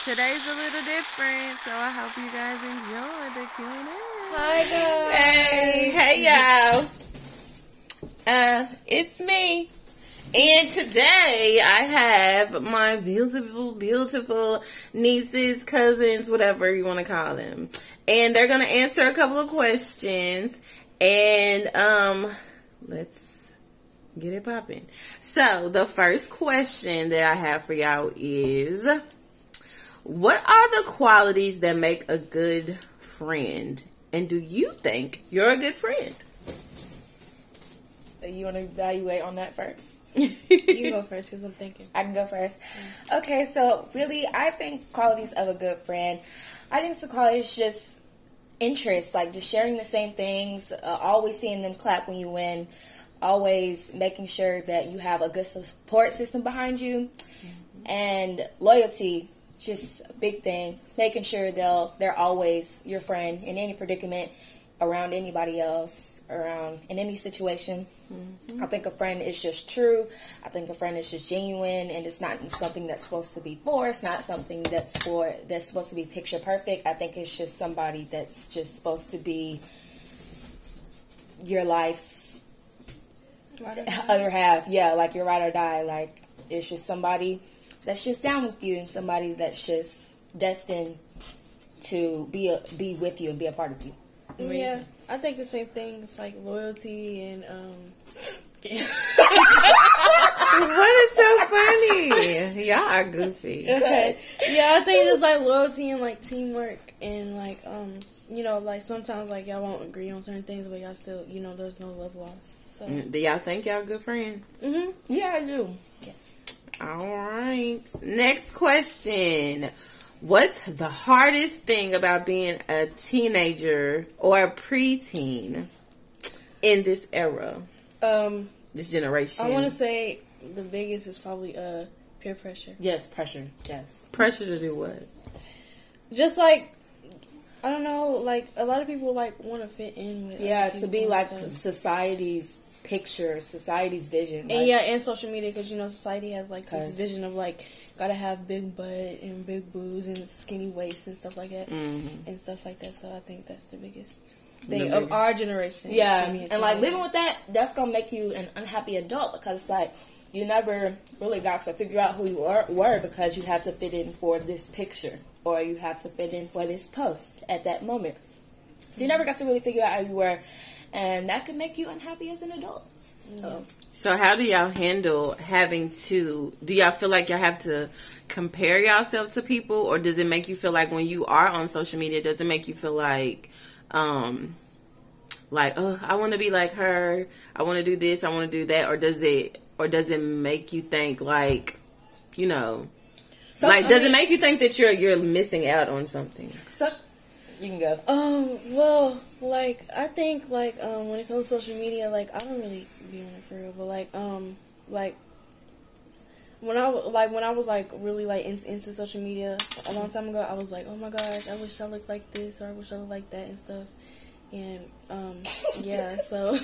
today's a little different, so I hope you guys enjoy the Q&A. Hi guys. Hey y'all. It's me. And today I have my beautiful nieces, cousins, whatever you want to call them. And they're going to answer a couple of questions. And let's get it popping. So the first question that I have for y'all is, what are the qualities that make a good friend? And do you think you're a good friend? You want to evaluate on that first? You can go first because I'm thinking. I can go first. Okay, so really, I think qualities of a good friend, I think the qualities just interest, like just sharing the same things, always seeing them clap when you win, always making sure that you have a good support system behind you, and loyalty, just a big thing, making sure they're always your friend in any predicament, around anybody else, around in any situation. I think a friend is just true. I think a friend is just genuine, and it's not something that's supposed to be forced, not something that's supposed to be picture perfect. I think it's just somebody that's just supposed to be your life's other half. Yeah, like your ride or die. Like, it's just somebody that's just down with you, and somebody that's just destined to be with you and be a part of you. Yeah, I think the same things, like loyalty and What is so funny? Y'all are goofy. Okay. Yeah, I think it's like loyalty and like teamwork and like you know, like sometimes like y'all won't agree on certain things, but y'all still, you know, there's no love lost. So Do y'all think y'all good friends? Yeah, I do. Yes. All right. Next question. What's the hardest thing about being a teenager or a preteen in this era? This generation. I want to say the biggest is probably peer pressure. Yes, pressure. Yes. Pressure to do what? Just like, I don't know, like a lot of people like want to fit in with to be and like stuff. society's picture, society's vision. And like, and social media, because, you know, society has like this vision of like gotta have big butt and big boobs and skinny waist and stuff like that and stuff like that. So I think that's the biggest thing of our generation. Yeah, and like living with that, that's gonna make you an unhappy adult, because it's like you never really got to figure out who you were because you had to fit in for this picture, or you had to fit in for this post at that moment. So you never got to really figure out who you were, and that could make you unhappy as an adult. So how do y'all handle having to, do y'all feel like y'all have to compare yourself to people, or does it make you feel like when you are on social media, does it make you feel like, oh, I want to be like her, I want to do this, I want to do that, or does it make you think like, you know, does it make you think that you're missing out on something? You can go. Well, like I think like when it comes to social media, like I don't really be on it for real, but like when I was like really like into social media a long time ago, I was like, oh my gosh, I wish I looked like this, or I wish I looked like that and stuff. And so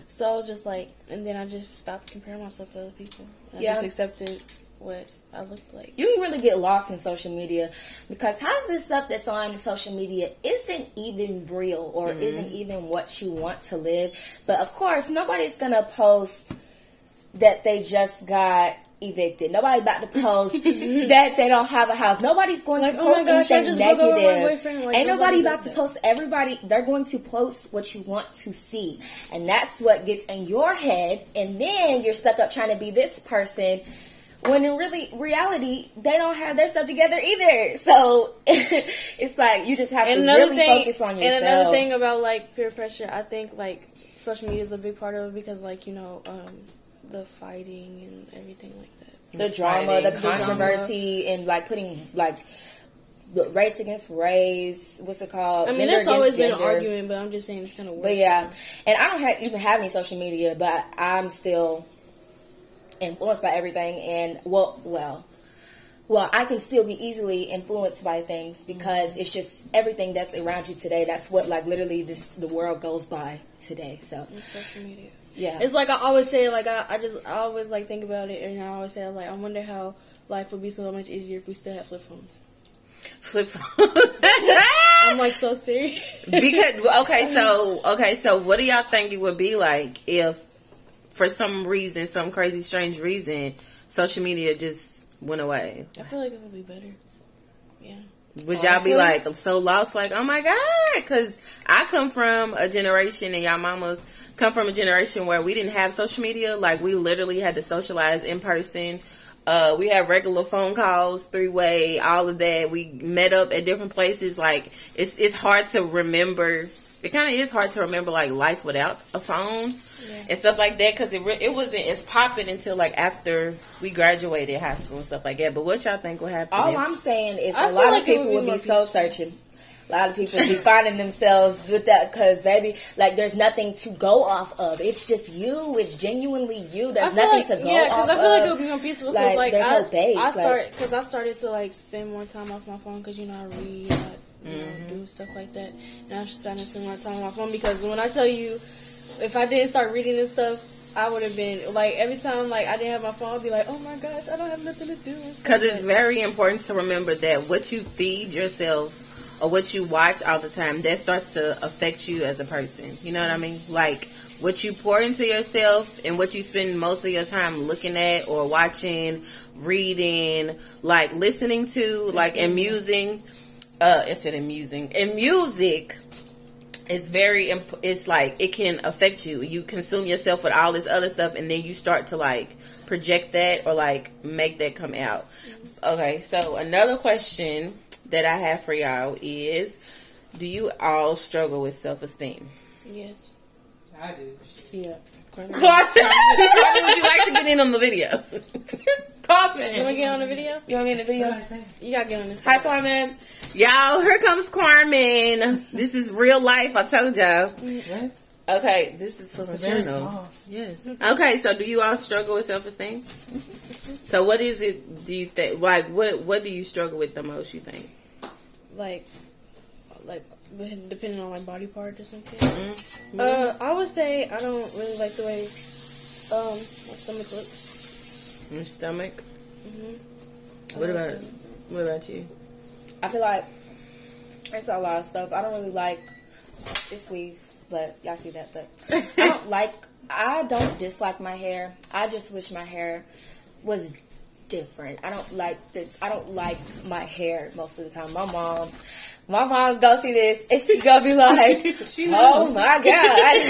so I was just like, and then I just stopped comparing myself to other people. I just accepted what I looked like. You can really get lost in social media, because half of the stuff that's on social media isn't even real, or isn't even what you want to live. But of course, nobody's gonna post that they just got evicted. Nobody's about to post that they don't have a house. Nobody's going to post anything negative. Ain't nobody about to post everybody. They're going to post what you want to see. And that's what gets in your head. And then you're stuck up trying to be this person, when in reality, they don't have their stuff together either. So it's like you just have to really focus on yourself. And another thing about like peer pressure, I think like social media is a big part of it, because like, you know, the fighting and everything like that. The drama, the controversy, and like putting like race against race. What's it called? I mean, there's always been an argument, but I'm just saying it's kind of worse. But yeah, and I don't even have any social media, but I'm still influenced by everything. And well, I can still be easily influenced by things, because it's just everything that's around you today. That's what like literally the world goes by today. So it's social media. Yeah, it's like I always say, like I always like think about it, and I always say like I wonder how life would be so much easier if we still had flip phones. Flip phone. I'm like so serious. Because so what do y'all think it would be like if, for some reason, some crazy strange reason, social media just went away? I feel like it would be better. Yeah. Would y'all be like so lost, like, oh my God? Because I come from a generation, and y'all mamas come from a generation where we didn't have social media. Like, we literally had to socialize in person. We had regular phone calls, 3-way, all of that. We met up at different places. Like, it's hard to remember. It kind of is hard to remember, like, life without a phone and stuff like that, because it wasn't as popping until, like, after we graduated high school and stuff like that. But what y'all think will happen? All I'm saying is a lot of people would be soul searching. A lot of people be finding themselves with that because, baby, like, there's nothing to go off of. It's just you. It's genuinely you. There's nothing to go off of. Yeah, because I feel like it would be more peaceful. Because, like, there's no base. I started to, like, spend more time off my phone because, you know, I read, do stuff like that. And I'm starting to spend more time on my phone because when I tell you, if I didn't start reading this stuff, I would have been, like, every time, like, I didn't have my phone, I'd be like, oh my gosh, I don't have nothing to do. Because it's very important to remember that what you feed yourself or what you watch all the time, that starts to affect you as a person. You know what I mean? Like, what you pour into yourself and what you spend most of your time looking at or watching, reading, like, listening to, like, and musing, in music, it's very, it's like, it can affect you. You consume yourself with all this other stuff, and then you start to, like, project that or, like, make that come out. Okay, so another question that I have for y'all is, do you all struggle with self-esteem? Yes. I do. Yeah. Carmen, would you like to get in on the video? Carmen. You want to get on the video? You want me in the video? You got to get on this. Hi, Carmen. Y'all, here comes Carmen. This is real life, I told y'all. What? Okay, this is for the channel. Yes. Okay, so do you all struggle with self-esteem? So what is it, do you think, like, what do you struggle with the most, you think? Like depending on my body part or something. Mm-hmm. I would say I don't really like the way my stomach looks. Your stomach? Mm-hmm. What about you? I feel like it's a lot of stuff. I don't really like this weave, but y'all see that. But I don't dislike my hair. I just wish my hair was different. I don't like my hair most of the time. My mom's gonna see this and she's gonna be like, oh my God.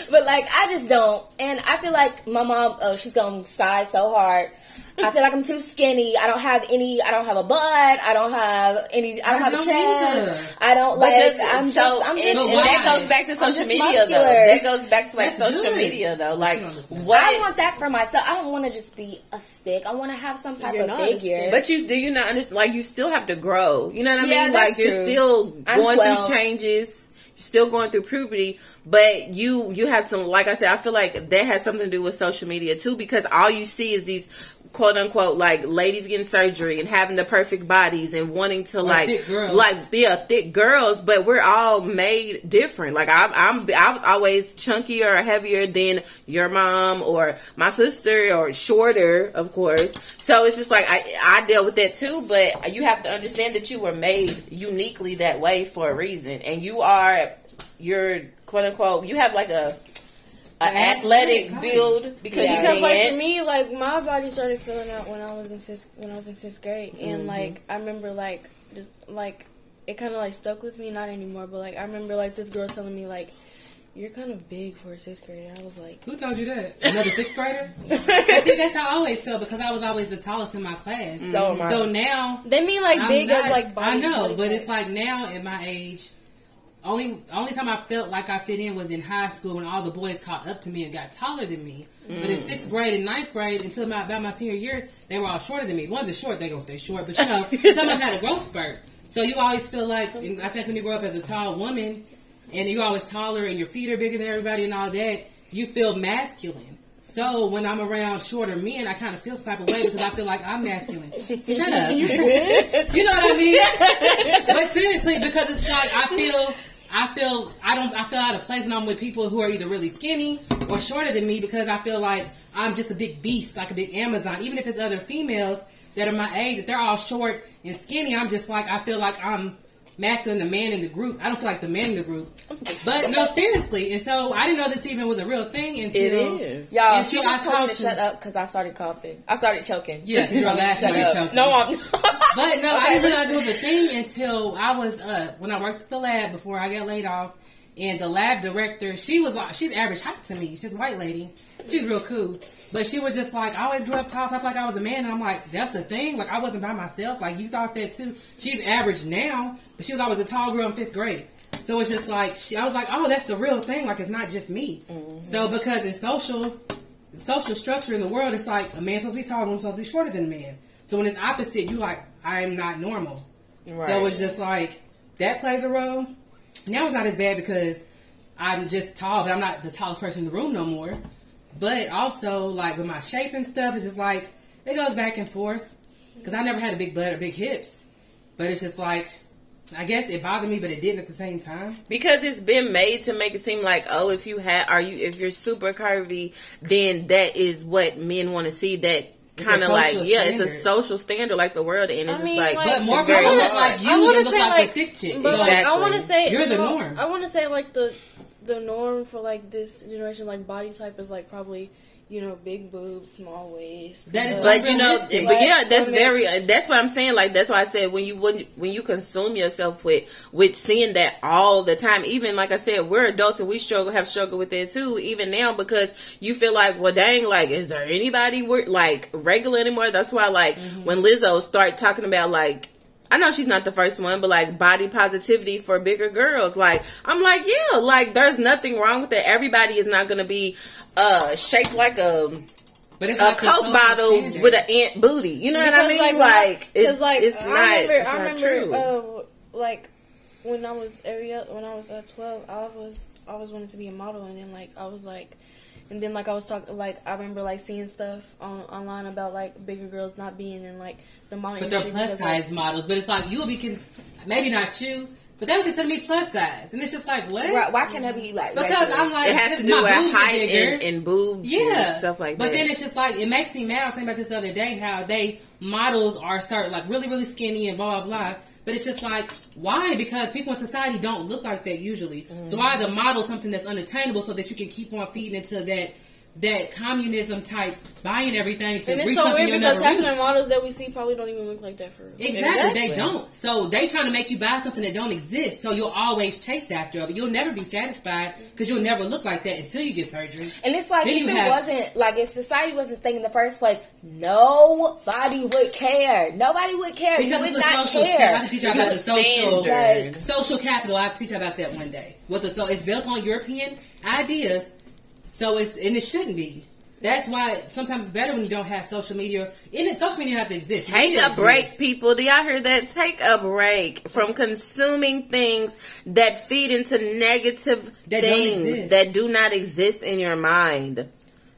but like, I just don't. And I feel like my mom, she's gonna sigh so hard. I feel like I'm too skinny. I don't have a butt. I don't have a chest. I don't like, I'm just that goes back to social media though. That goes back to, like, social media though. Like, what? I want that for myself. I don't want to just be a stick. I want to have some type of figure. But do you not understand? Like, you still have to grow. You know what I mean? That's like, you're still going through changes. You're still going through puberty. But you have to, like I said, I feel like that has something to do with social media too, because all you see is these quote unquote, like, ladies getting surgery and having the perfect bodies and wanting to, like thick girls, but we're all made different. Like, I was always chunkier or heavier than your mom or my sister, or shorter, of course. So it's just like, I dealt with that too, but you have to understand that you were made uniquely that way for a reason, and you're quote unquote, you have like a athletic build because like, for me, like, my body started filling out when I was in sixth grade, and like, I remember, like, just like, it kind of like stuck with me. Not anymore, but like, I remember, like, this girl telling me, like, you're kind of big for a sixth grader. I was like, who told you that? Another sixth grader? See, that's how I always felt, because I was always the tallest in my class. So now they mean like big as like body. I know, but it's like now at my age. Only time I felt like I fit in was in high school when all the boys caught up to me and got taller than me. But in 6th grade and 9th grade, until about my senior year, they were all shorter than me. The ones that short, they're going to stay short. But, you know, some of them had a growth spurt. So you always feel like, and I think when you grow up as a tall woman, and you're always taller and your feet are bigger than everybody and all that, you feel masculine. So when I'm around shorter men, I kind of feel some type of way because I feel like I'm masculine. Shut up. You know what I mean? But seriously, because it's like I I feel out of place when I'm with people who are either really skinny or shorter than me, because I feel like I'm just a big beast, like a big Amazon. Even if it's other females that are my age, if they're all short and skinny, I'm just like, I feel like I'm masculine, the man in the group. I don't feel like the man in the group. But no, seriously. And so I didn't know this even was a real thing until it is. Y'all, she just told me to shut up because I started coughing. I started choking. Yeah, because you're laughing when you're choking. No, I'm not. But no, I didn't realize it was a thing until I was when I worked at the lab before I got laid off. And the lab director, she's average height to me. She's a white lady. She's real cool. But she was just like, I always grew up tall, so I felt like I was a man. And I'm like, that's a thing? Like, I wasn't by myself. Like, you thought that too. She's average now, but she was always a tall girl in 5th grade. So it's just like, I was like, oh, that's the real thing. Like, it's not just me. Mm-hmm. So because in social structure in the world, it's like, a man's supposed to be tall, a woman's supposed to be shorter than a man. So when it's opposite, you like, I'm not normal. Right. So it's just like, that plays a role. Now it's not as bad because I'm just tall, but I'm not the tallest person in the room no more. But also, like, with my shape and stuff, it's just like, it goes back and forth. Because I never had a big butt or big hips. But it's just like, I guess it bothered me, but it didn't at the same time. Because it's been made to make it seem like, oh, if you're super curvy, then that is what men want to see. That kind of like, it's a social standard like the world, and it's just like, but more people look like you than look like the thick chicks. But exactly. I want to say you're the norm. I want to say like the norm for like this generation, like body type is like probably, you know, big boobs, small waist. That is, but you know, but yeah, that's very. That's what I'm saying. Like that's why I said when you consume yourself with seeing that all the time. Even like I said, we're adults and we have struggled with it too. Even now, because you feel like, well, dang, like is there anybody like regular anymore? That's why like when Lizzo start talking about like. I know she's not the first one, but like body positivity for bigger girls. Like, I'm like, yeah, like there's nothing wrong with that. Everybody is not going to be shaped like a Coke bottle standard with an ant booty. You know what I mean? Like, it's not true. Like when I was 12, I always wanted to be a model, and then like I was like. And then, like, I was talking, like, I remember, like, seeing stuff online about, like, bigger girls not being in, like, the model industry. But they're plus-size models. But it's like, you'll be, maybe not you, but they would consider me plus-size. And it's just like, what? Why can't I be, like, because regular? I'm like, it has to do with height and boobs and stuff like that. But then it's just like, it makes me mad. I was thinking about this the other day, how models are certain, like, really, really skinny and blah, blah, blah. But it's just like, why? Because people in society don't look like that usually. Mm-hmm. So why the model something that's unattainable so that you can keep on feeding into that communism type buying everything to reach something you'll never reach. And it's so weird because half the models that we see probably don't even look like that for real. Exactly, they don't. So they trying to make you buy something that don't exist. So you'll always chase after it. You'll never be satisfied because you'll never look like that until you get surgery. And it's like if society wasn't thinking in the first place, nobody would care. Nobody would care. Because it's a social step. I have to teach you about the social capital. I have to teach you about that one day. It's built on European ideas. So it shouldn't be. That's why sometimes it's better when you don't have social media. Social media have to exist. Take a break, people. Do y'all hear that? Take a break from consuming things that feed into negative things that do not exist in your mind.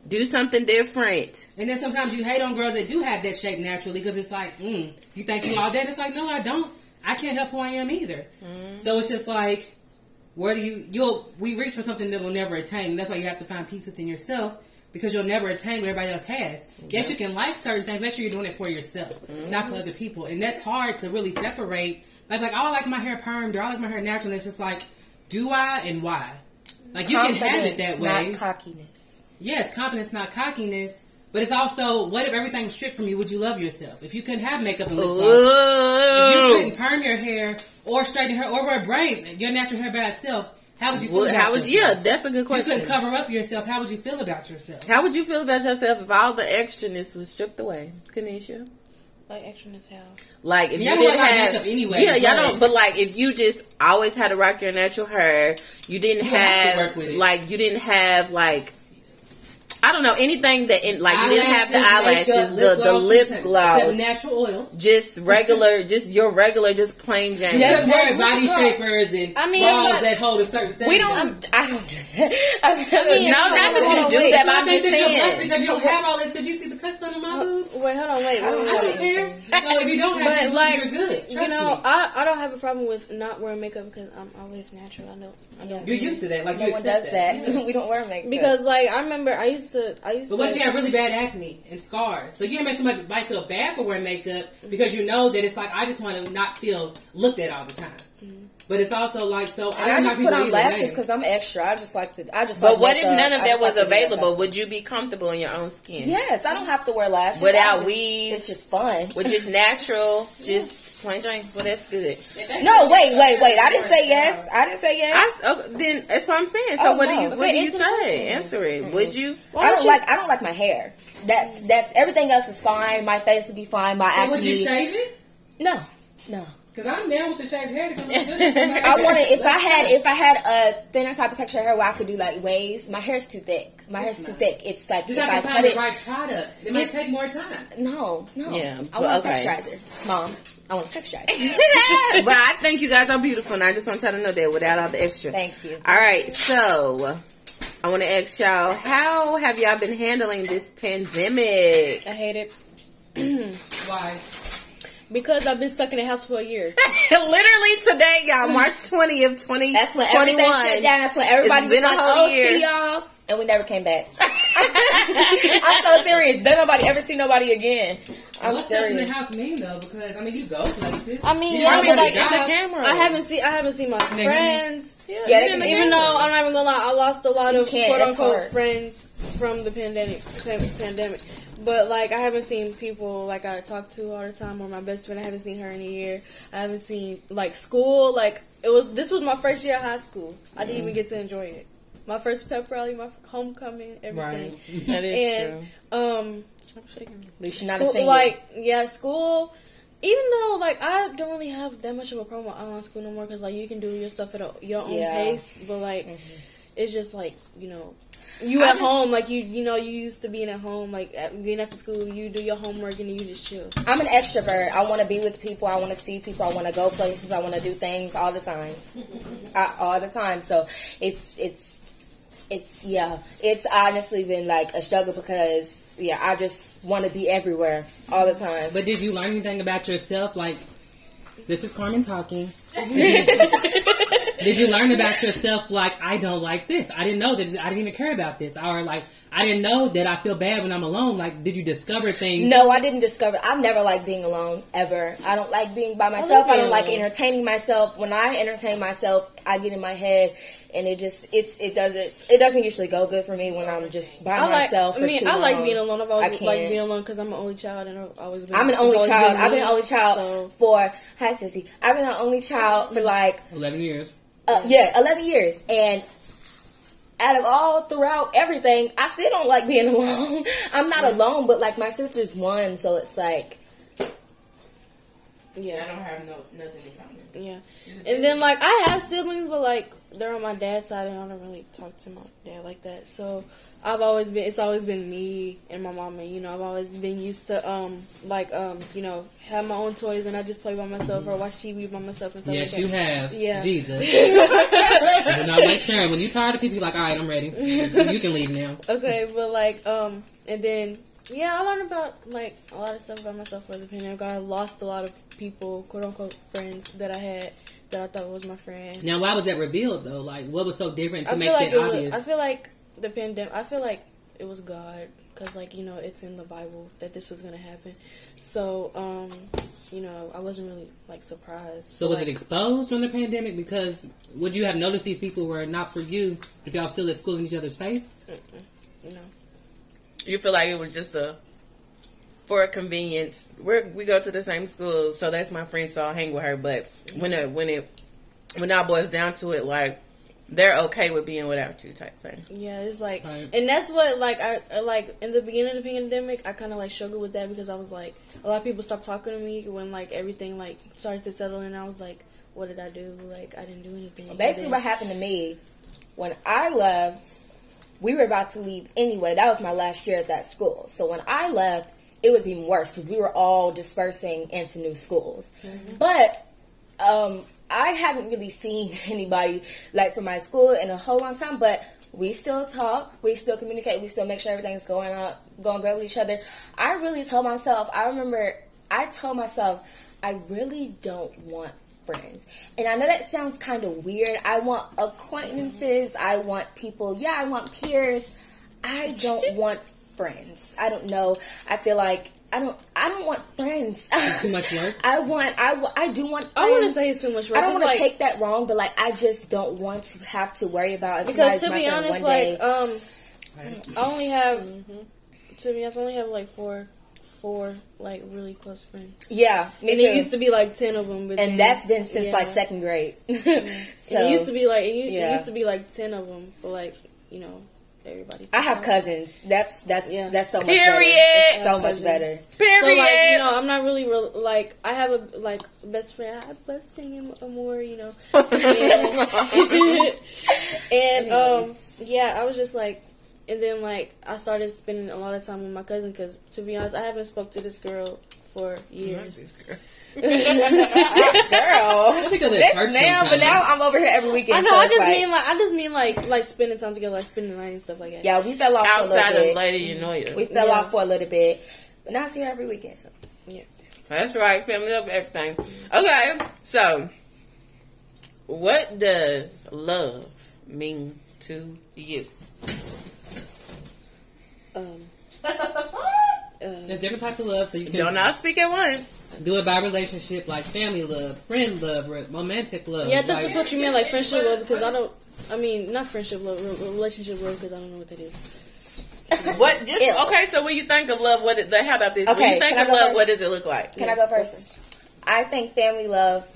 Do something different. And then sometimes you hate on girls that do have that shape naturally because it's like, you think you all that? It's like, no, I don't. I can't help who I am either. Mm. So it's just like, where do we reach for something that we'll never attain. And that's why you have to find peace within yourself, because you'll never attain what everybody else has. Mm-hmm. Yes, you can like certain things. Make sure you're doing it for yourself, not for other people. And that's hard to really separate. Like, oh, I like my hair permed, or I like my hair natural. And it's just like, do I and why? Like, you can have it that way. Not cockiness. Yes, confidence, not cockiness. But it's also, what if everything was stripped from you? Would you love yourself? If you couldn't have makeup and lip gloss, if you couldn't perm your hair, or straighten her, or wear braids, your natural hair by itself, how would you feel about yourself? Yeah, that's a good question. You couldn't cover up yourself. How would you feel about yourself? How would you feel about yourself if all the extraness was stripped away? Kanisha? Like extraness how? Like if you didn't have makeup anyway. Yeah, y'all don't. But like if you just always had to rock your natural hair, you didn't have like you didn't have like. I don't know anything that you didn't have the eyelashes, the lip gloss, natural oils, just regular, just plain Jane. Just wear body shapers and balls that hold a certain thing. I don't do that. Not that you do that, but I'm just saying because you don't have all this. Because you see the cuts under my boobs. Wait, hold on, wait. I don't care. So if you don't have to, like, you're good. Trust you know, me. I don't have a problem with not wearing makeup because I'm always natural. I know. You're used to that. Like, No you one accept does that. Yeah. We don't wear makeup. Because, like, I remember I used to. But what if you have really bad acne and scars? So you can't make somebody like feel bad for wearing makeup because you know that it's like, I just want to not feel looked at all the time. But it's also like, so and I just put on lashes because I'm extra. I just like. But what if none of that was like available? Would you be comfortable in your own skin? Yes, I don't have to wear lashes. Without weave? It's just fun. With just natural, just plain Jane. Well, that's good. No, wait. I didn't say yes. Then that's what I'm saying. So what do you say? Answer it. Would you? I don't like my hair. That's everything else is fine. My face would be fine. My acne. Would you shave it? No. Because I'm down with the shaved hair to come good. I want it if I had a thinner type of texture hair where I could do like waves. My hair's too thick. It's like just if have I to cut find it, the right product. It might take more time. No. Yeah, I want a texturizer, Mom. I want a texturizer. But I think you guys are beautiful, and I just want y'all to know that without all the extra. Thank you. All right, so I want to ask y'all, how have y'all been handling this pandemic? I hate it. Why? Because I've been stuck in the house for a year. Literally today, y'all, March 20th, 2021. That's when everything shut down. That's when everybody was like, "Oh, year. see y'all," and we never came back. I'm so serious. Don't nobody ever see nobody again. What's stuck in the house mean though? Because I mean, you go places. I mean, yeah, but like I haven't seen my friends. Yeah, even though I'm not even gonna lie, I lost a lot of quote unquote hard. friends from the pandemic. But like I haven't seen people like I talk to all the time, or my best friend. I haven't seen her in a year. I haven't seen like school. Like this was my first year of high school. I didn't even get to enjoy it. My first pep rally, my homecoming, everything. Right. That is true. I'm At least you're not school, a senior. like school. Even though like I don't really have that much of a problem with online school no more, because like you can do your stuff at your own pace. But like it's just like you at home, like you used to being at home, like being after school, you do your homework and then you just chill. I'm an extrovert. I want to be with people. I want to see people. I want to go places. I want to do things all the time. All the time. So it's honestly been like a struggle because I just want to be everywhere all the time. But did you learn anything about yourself? Like, this is Carmen talking. Did you learn about yourself? Like, I don't like this. I didn't know that. I didn't even care about this. Or like, I didn't know that I feel bad when I'm alone. Like, did you discover things? No, I didn't discover. I've never liked being alone, ever. I don't like being by myself. I don't like entertaining myself. When I entertain myself, I get in my head, and it doesn't usually go good for me when I'm just by myself. I like being alone. I've always liked being alone because I'm an only child, and I've always been. I'm an only child. I've been an only child for. Hi, Sissy. I've been an only child for like 11 years. 11 years, and out of all throughout everything, I still don't like being alone. I'm not alone, but like my sister's one, so it's like, I don't have nothing in common. Yeah, and then like I have siblings, but like they're on my dad's side, and I don't really talk to my dad like that. So it's always been me and my mama. I've always been used to have my own toys, and I just play by myself or watch TV by myself and stuff. Yes, like that. you have. Yeah, Jesus. But no, make sure when you're tired of people, you're like, all right, I'm ready. You can leave now. Okay, but like and then. Yeah, I learned about like a lot of stuff about myself for the pandemic. I lost a lot of people, quote unquote friends that I had that I thought was my friend. Now, why was that revealed though? Like, what was so different to make like that obvious? I feel like the pandemic. I feel like it was God, because like it's in the Bible that this was gonna happen. So I wasn't really like surprised. So was it exposed during the pandemic? Because would you have noticed these people were not for you if y'all still at school in each other's face? No. You feel like it was just for a convenience. We go to the same school, so that's my friend, so I'll hang with her. But when it all boils down to it, like they're okay with being without you, type thing. Yeah, it's like, and that's what like I like in the beginning of the pandemic. I kind of like struggled with that because I was like, a lot of people stopped talking to me when like everything like started to settle in. I was like, what did I do? Like I didn't do anything. Well, basically, what happened to me when I left. We were about to leave anyway. That was my last year at that school. So when I left, it was even worse because we were all dispersing into new schools. Mm-hmm. But I haven't really seen anybody like from my school in a whole long time. But we still talk, we still communicate, we still make sure everything's going good with each other. I really told myself. I remember I told myself, I really don't want friends. And I know that sounds kind of weird. I want acquaintances. I want people. Yeah, I want peers. I don't want friends. I don't know. I feel like I don't want friends. Too much work? I do want friends. I wouldn't say it's too much work. I don't want to take that wrong, but like I just don't want to have to worry about it. Because to be honest, like I only have to be honest, I only have like four like really close friends. Yeah, me and too. It used to be like 10 of them, but and that's been since like second grade. So and it used to be like it used to be like 10 of them, but like everybody. I have cousins. That's so much Period. better. It's so much better. Period. So like I'm not really like I have a like best friend. I have best friend more, and yeah, I was just like. And then, like, I started spending a lot of time with my cousin because, to be honest, I haven't spoke to this girl for years. This girl. This now, but now I'm over here every weekend. I know. So I just mean like spending time together, like spending the night and stuff like that. Yeah, we fell off outside for a little of Lady Unoya. We fell off for a little bit, but now it's here every weekend. So yeah, that's right. Family up everything. Okay, so what does love mean to you? There's different types of love, so you can Don't all speak at once. do it by relationship, like family love, friend love, romantic love. Yeah, I thought that's what you meant, like friendship love, because not friendship love, relationship love, because I don't know what that is. What? Okay, so when you think of love, how about this? Okay, when you think of love, first? what does it look like? Can I go first? I think family love,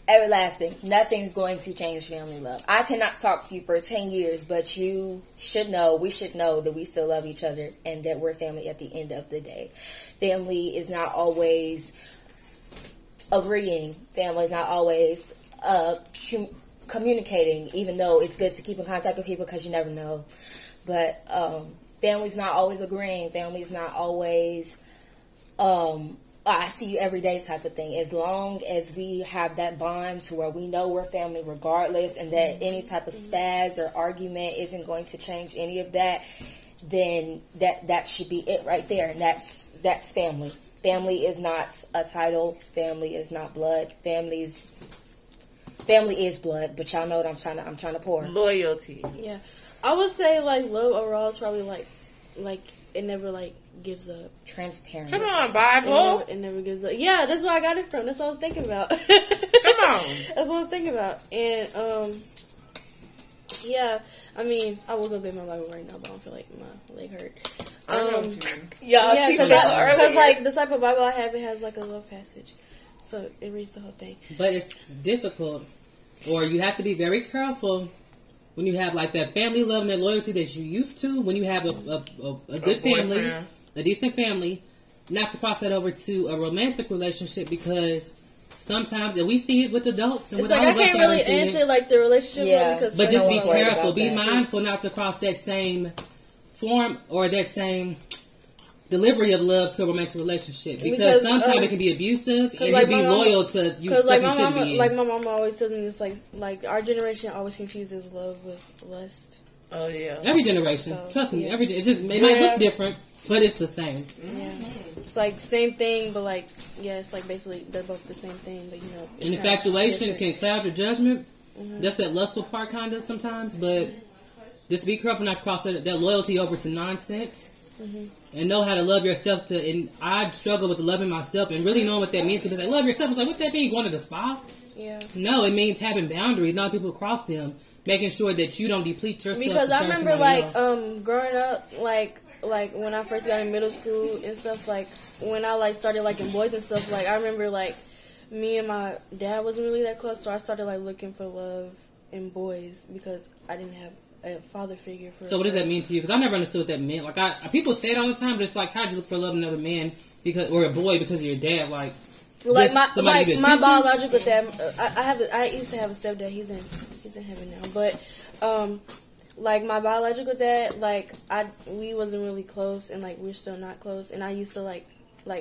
everlasting. Nothing's going to change family love. I cannot talk to you for 10 years, but you should know, we should know that we still love each other and that we're family at the end of the day. Family is not always agreeing. Family is not always communicating, even though it's good to keep in contact with people because you never know. But family's not always agreeing. Family's not always I see you every day type of thing. As long as we have that bond to where we know we're family regardless, and that any type of spaz or argument isn't going to change any of that, then that should be it right there. And that's family. Family is not a title. Family is not blood. Family is blood, but y'all know what I'm trying to pour. Loyalty. Yeah. I would say like love overall is probably like it never like gives up. Transparent. Come on, Bible. It never gives up. Yeah, that's where I got it from. That's what I was thinking about. Come on. That's what I was thinking about. And yeah, I mean, I will go get my Bible right now, but I don't feel like my leg hurt. I know what you mean. Yeah, because like the type of Bible I have, it has like a love passage, so it reads the whole thing. But it's difficult, or you have to be very careful when you have like that family love and that loyalty that you used to. When you have a good family, a decent family, not to cross that over to a romantic relationship, because sometimes, and we see it with adults. And it's with like I can't really answer like the relationship love because. But just be careful, be mindful not to cross that same form or that same delivery of love to a romantic relationship, because sometimes it can be abusive and like you be loyal to you. Because like my mama always tells me this, like our generation always confuses love with lust. Oh yeah, every generation. So, trust me, every it might look different, but it's the same. Yeah, it's like same thing, but like it's like basically they're both the same thing, but and infatuation can cloud your judgment. Mm-hmm. That's that lustful part, kind of sometimes, but just be careful not to cross that loyalty over to nonsense. Mm-hmm. And know how to love yourself. And I struggle with loving myself and really knowing what that means, because I love yourself. It's like, what that mean? Going to the spa? Yeah. No, it means having boundaries. Not people cross them, making sure that you don't deplete yourself. Because I remember growing up, like when I first got in middle school and stuff, like when I started liking boys and stuff, like I remember like me and my dad wasn't really that close, so I started like looking for love in boys because I didn't have a father figure for. So what does that mean to you? Because I never understood what that meant. Like people say it all the time, but it's like, how'd you look for love in another man or a boy because of your dad? Like my biological dad. I used to have a stepdad. He's in heaven now, but like my biological dad, we wasn't really close, and like we're still not close. And I used to like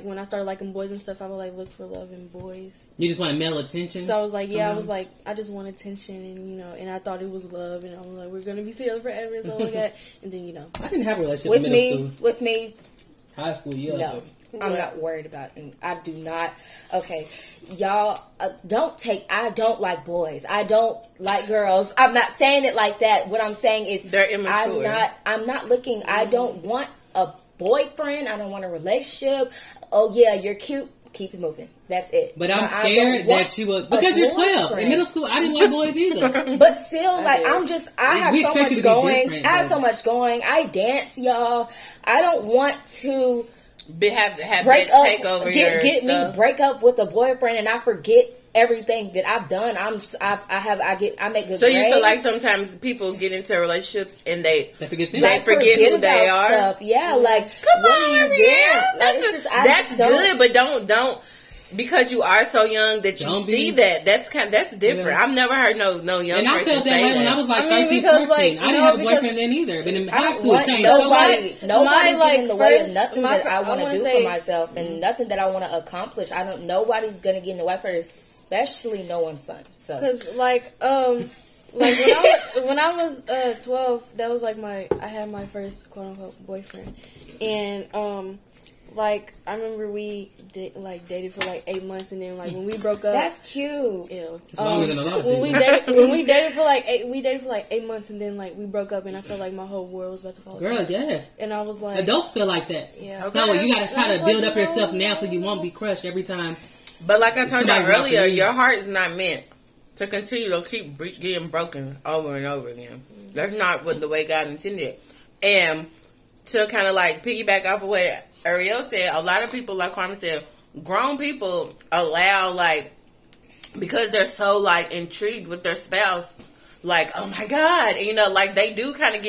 when I started liking boys and stuff, I would like look for love in boys. You just wanted male attention? So I was like, I was like, I just want attention, and and I thought it was love, and I was like, we're gonna be together forever and stuff like that. And then I didn't have a relationship in middle school. With me, high school, yeah. No. I'm not worried about it. I do not. Okay, y'all, I don't like boys. I don't like girls. I'm not saying it like that. What I'm saying is they're immature. I'm not looking. I don't want a boyfriend. I don't want a relationship. Oh yeah, you're cute. Keep it moving. That's it. But I'm scared that you will, because you're 12. In middle school, I didn't like boys either. But still, like, I have so much going. I have so much going. I dance, y'all. I don't want to have break up, take over get me break up with a boyfriend and I forget everything that I've done. I make good. So you feel like sometimes people get into relationships and they forget them. They forget who they are. Stuff. Yeah, like come what on, are you doing? Like, it's just, that's good, but don't. Because you are so young that you see that. That's different. Yeah. I've never heard no young and person I felt that way when I was like 13, 14. I didn't have a boyfriend then either. But in high school, it changed so much. Nobody's getting in the way of nothing that I want to do for myself and nothing that I want to accomplish. Nobody's going to get in the way for it, especially no one's son. So, because like when I was 12, that was like I had my first quote unquote boyfriend, and like I remember we dated for like 8 months, and then like when we broke up, that's cute. Ew. When we dated for like 8 months, and then like we broke up, and I felt like my whole world was about to fall apart. Girl, yes. And I was like, adults feel like that. Yeah. So you got to try to build up yourself now, so you won't be crushed every time. But like I told you earlier, your heart is not meant to continue to keep getting broken over and over again. That's not what the way God intended. And to kind of like piggyback off of what Ariel said, a lot of people, like Carmen said, grown people allow, like, because they're so like intrigued with their spouse, like, oh my God, and, like they do kind of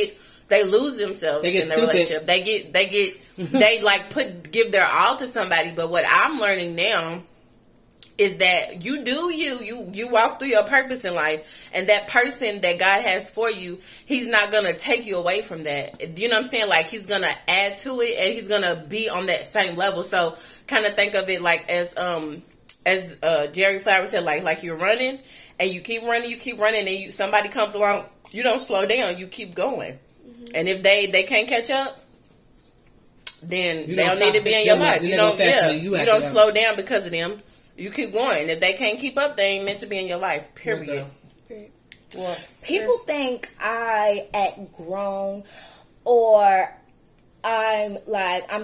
they lose themselves in their relationship. They give their all to somebody. But what I'm learning now is that you do you walk through your purpose in life, and that person that God has for you, he's not going to take you away from that. You know what I'm saying? Like, he's going to add to it, and he's going to be on that same level. So kind of think of it like as Jerry Flower said, like you're running, and you keep running, and somebody comes along, you don't slow down, you keep going. Mm-hmm. And if they can't catch up, then they don't need to be in your life. You don't slow down because of them. You keep going. If they can't keep up, they ain't meant to be in your life. Period. Well, people think I act grown, or I'm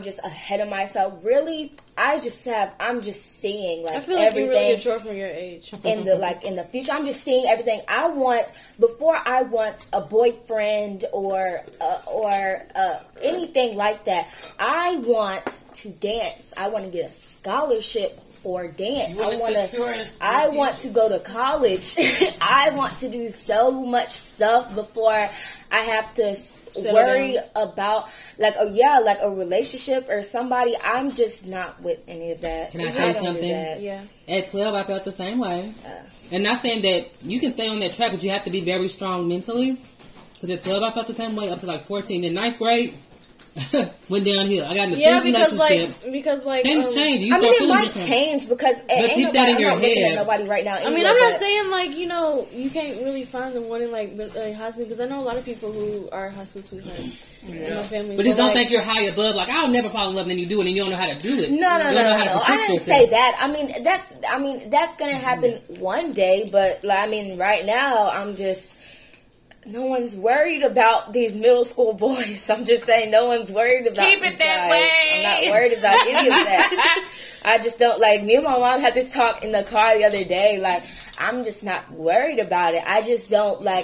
just ahead of myself. Really, I'm just seeing like I feel like everything. You're really mature for your age. In the future, I'm just seeing everything I want. Before I want a boyfriend or anything like that, I want to dance. I want to get a scholarship for dance. I want to go to college. I want to do so much stuff before I have to worry about like a relationship or somebody. I'm just not with any of that. Can I say something? Yeah. At 12, I felt the same way. And not saying that you can stay on that track, but you have to be very strong mentally. Because at 12, I felt the same way up to like 14. In 9th grade, went downhill. I got in the first relationship. Because things change. It might change because keep that in your head. Nobody right now. Anyway, I'm not saying like you can't really find the one in like high school, because I know a lot of people who are high school sweethearts in my family. But just don't think you're high above. Like, I'll never fall in love, and then you do it, and you don't know how to do it. No. I didn't say that. That's gonna happen one day. But right now, I'm just. No one's worried about these middle school boys. I'm just saying, no one's worried about. Keep it that way. I'm not worried about any of that. I just don't me and my mom had this talk in the car the other day. Like, I'm just not worried about it. I just don't No,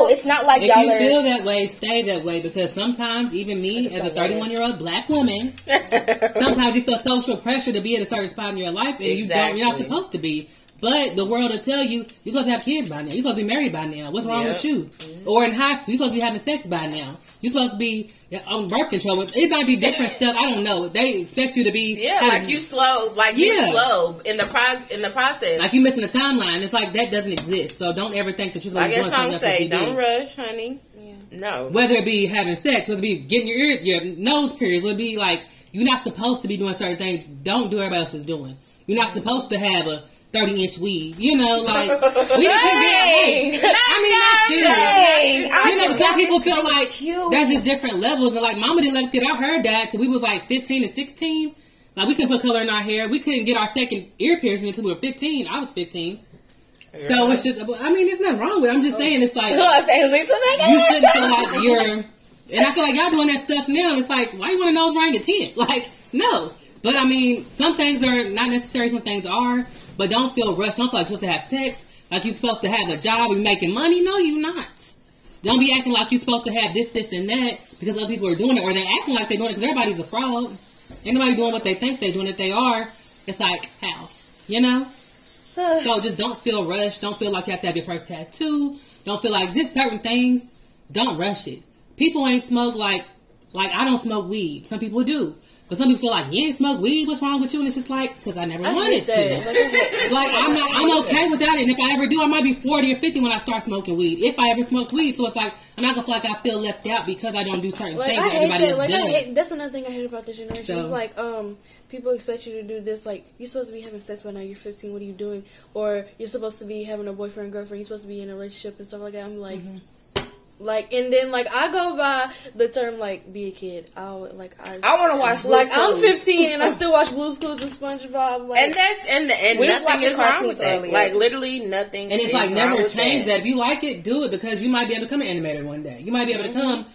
it's not like if y'all you feel that way, stay that way, because sometimes, even me as a 31-year-old black woman, sometimes you feel social pressure to be at a certain spot in your life, and you're not supposed to be. But the world will tell you, you're supposed to have kids by now. You're supposed to be married by now. What's wrong with you? Mm-hmm. Or in high school, you're supposed to be having sex by now. You're supposed to be on birth control. It might be different stuff. I don't know. They expect you to be... you slow. You slow in the process. Like you missing a timeline. It's like that doesn't exist. So don't ever think that you're supposed to be doing something else. I guess I'm saying, don't rush, honey. Yeah. No. Whether it be having sex, whether it be getting your nose pierced, whether it be like, you're not supposed to be doing certain things. Don't do what everybody else is doing. You're not supposed to have a 30-inch weed. You know, like, we didn't get I mean, not you. You know, some people feel like there's just different levels. And like, mama didn't let us get our hair dyed till we was like 15 and 16. Like, we couldn't put color in our hair. We couldn't get our second ear piercing until we were 15. I was 15. So it's just, I mean, there's nothing wrong with it. I'm just saying, it's like, you shouldn't feel like you're, and I feel like y'all doing that stuff now. It's like, why you want a nose ring at 10? Like, no. But I mean, some things are not necessary, some things are. But don't feel rushed. Don't feel like you're supposed to have sex, like you're supposed to have a job and making money. No, you're not. Don't be acting like you're supposed to have this, and that because other people are doing it, or they're acting like they're doing it because everybody's a fraud. Ain't nobody doing what they think they're doing. If they are, it's like, how? You know? So just don't feel rushed. Don't feel like you have to have your first tattoo. Don't feel like just certain things. Don't rush it. People ain't smoke like I don't smoke weed. Some people do. But some people feel like, you ain't smoke weed, what's wrong with you? And it's just like, because I never wanted to. Like, I'm okay without it. And if I ever do, I might be 40 or 50 when I start smoking weed. If I ever smoke weed. So it's like, I'm not going to feel like I feel left out because I don't do certain things that everybody else does. That's another thing I hate about this generation. So, it's like, people expect you to do this. Like, you're supposed to be having sex by now, you're 15, what are you doing? Or you're supposed to be having a boyfriend, girlfriend, you're supposed to be in a relationship and stuff like that. I'm like... Mm-hmm. Like, and then, like, I go by the term, like, be a kid. I want to watch Blue's Clues. I'm 15 and I still watch Blue's Clues and SpongeBob. Like, and that's, and nothing is wrong with that. Like, literally nothing. And it's like, never change that. If you like it, do it, because you might be able to become an animator one day. You might be able to become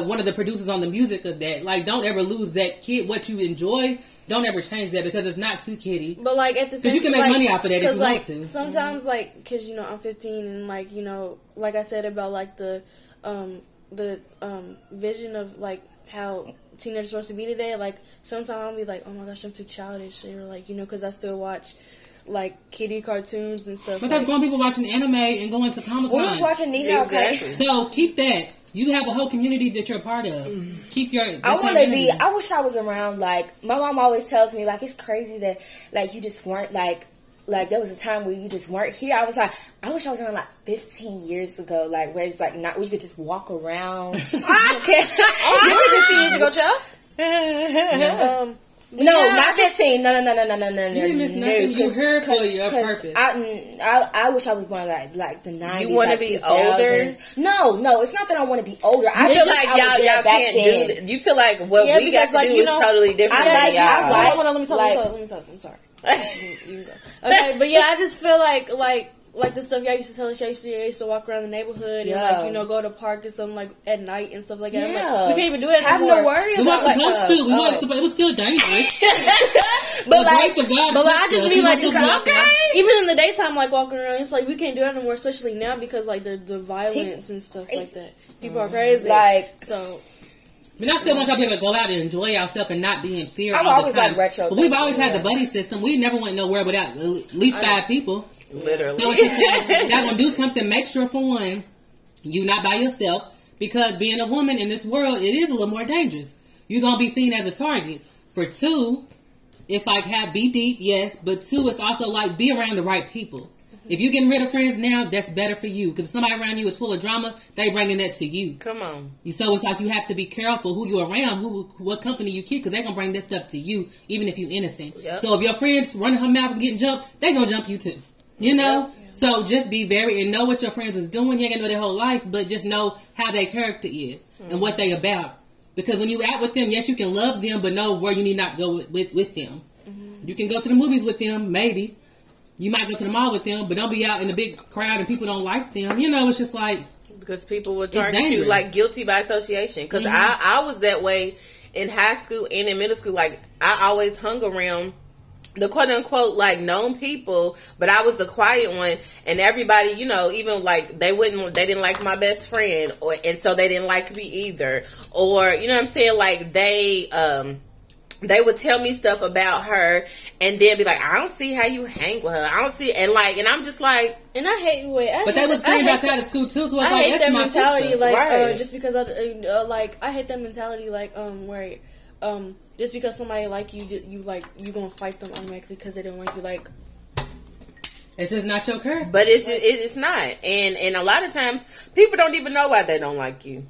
one of the producers on the music of that. Like, don't ever lose that kid, what you enjoy. Don't ever change that because it's not too kiddie. But, like, at the same time, because you can make money off of that if you want to. Sometimes, like, because, you know, I'm 15 and, like, you know, like I said about, like, the vision of like how teenagers are supposed to be today. Like sometimes I'll be like, oh my gosh, I'm too childish, or like, you know, because I still watch like kiddie cartoons and stuff. But there's grown people watching anime and going to Comic-Con. We're watching Exactly. So keep that. You have a whole community that you're a part of. Keep your. I want to be. I wish I was around. Like my mom always tells me, like it's crazy that like you just weren't like there was a time where you just weren't here. I was like, I wish I was around like 15 years ago, like where it's like not where you could just walk around. You were just years ago, child. No, not 15. No. You didn't miss nothing. You heard for your purpose. I wish I was born like the 90s. You want to be older? No, it's not that I want to be older. I feel like y'all can't do that. You feel like what we got to do is totally different than y'all. Hold on, let me talk. I'm sorry. You can go. Okay, but yeah, I just feel like the stuff y'all used to tell us, y'all used to walk around the neighborhood and like, you know, go to park or something like at night and stuff like that. Yeah. I'm like, we can't even do that anymore. Have no worry about it. We weren't supposed to. We weren't supposed. It was still dangerous. but like, grace of God, but I just mean like just okay. Even in the daytime, like walking around, it's like we can't do that anymore, especially now because like the violence and stuff like that. People are crazy. Like so. I mean, I still want y'all to be able to go out and enjoy yourself and not be in fear I've all always the time. Like retro. But we've always had the buddy system. We never went nowhere without at least 5 people. Literally. So it's just like, y'all gonna do something, make sure for one, you not by yourself. Because being a woman in this world, it is a little more dangerous. You're gonna be seen as a target. For 2, it's like be deep, yes. But 2, it's also like be around the right people. If you're getting rid of friends now, that's better for you. Because somebody around you is full of drama, they bringing that to you. Come on. So it's like you have to be careful who you're around, what company you keep, because they're going to bring that stuff to you, even if you're innocent. Yep. So if your friend's running her mouth and getting jumped, they're going to jump you too. You know? Yep. So just be and know what your friends is doing. You ain't going to know their whole life, but just know how their character is and what they about. Because when you out with them, yes, you can love them, but know where you need not to go with them. Mm-hmm. You can go to the movies with them, maybe. You might go to the mall with them, but don't be out in a big crowd and people don't like them. You know, it's just like... Because people will target you like guilty by association. Because I was that way in high school and in middle school. Like, I always hung around the quote-unquote, like, known people, but I was the quiet one. And everybody, you know, even, like, they didn't like my best friend. And so they didn't like me either. Or, you know what I'm saying? Like, they would tell me stuff about her and then be like, I don't see how you hang with her. I don't see, and I'm just like, and I hate but they was friends outside of school too, so it's I hate that mentality, sister. Like, right. Just because I hate that mentality, like, where, just because somebody like you gonna fight them automatically because they don't like you, like. It's just not your character. But it's not, and a lot of times people don't even know why they don't like you.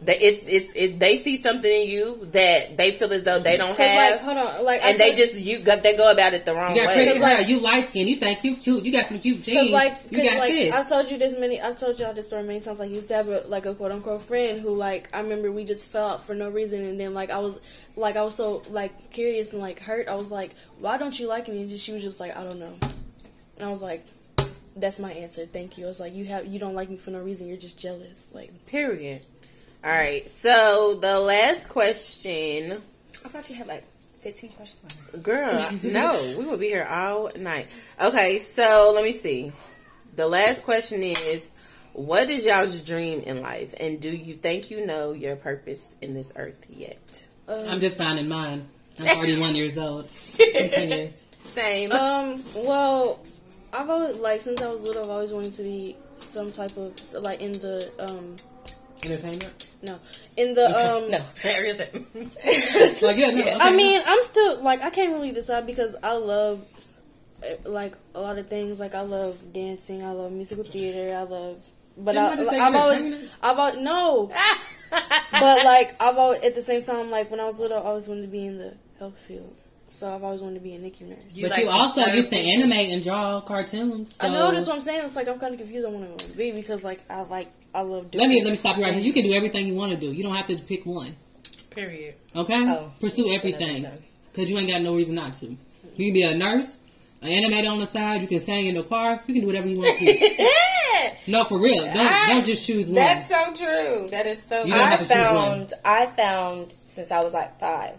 They see something in you that they feel as though they don't have. Like, hold on, like, and they go about it the wrong way. You got pretty hair, you light skin, you think you cute, you got some cute jeans, you got this. I've told y'all this story many times. Like, I used to have a quote unquote friend who, like, I remember we just fell out for no reason, and then like I was so like curious and like hurt. I was like, why don't you like me? And she was just like, I don't know. And I was like, that's my answer. Thank you. I was like, you don't like me for no reason. You're just jealous. Like, period. All right, so the last question. I thought you had like 15 questions. Girl, no, we will be here all night. Okay, so let me see. The last question is, what is y'all's dream in life, and do you think you know your purpose in this earth yet? I'm just finding mine. I'm 41 years old. Continue. Same. Well, I've always, like, since I was little, I've always wanted to be some type of, like, in the entertainment? No. In the, No. Like, yeah, no, okay. I mean, I'm still, like, I can't really decide because I love, like, a lot of things. Like, I love dancing, I love musical theater, I love, but I've always, no. But, like, I've always, at the same time, like, when I was little, I always wanted to be in the health field. So I've always wanted to be a NICU nurse. But you also used to animate and draw cartoons. So. I know, that's what I'm saying. It's like I'm kind of confused on what I want to be because, like, I love doing. Let me stop you right here. You can do everything you want to do. You don't have to pick one. Period. Okay? Pursue everything. Because you ain't got no reason not to. You can be a nurse, an animator on the side. You can sing in the choir. You can do whatever you want to. No, for real. Don't just choose one. That's so true. That is so true. I found, since I was like 5,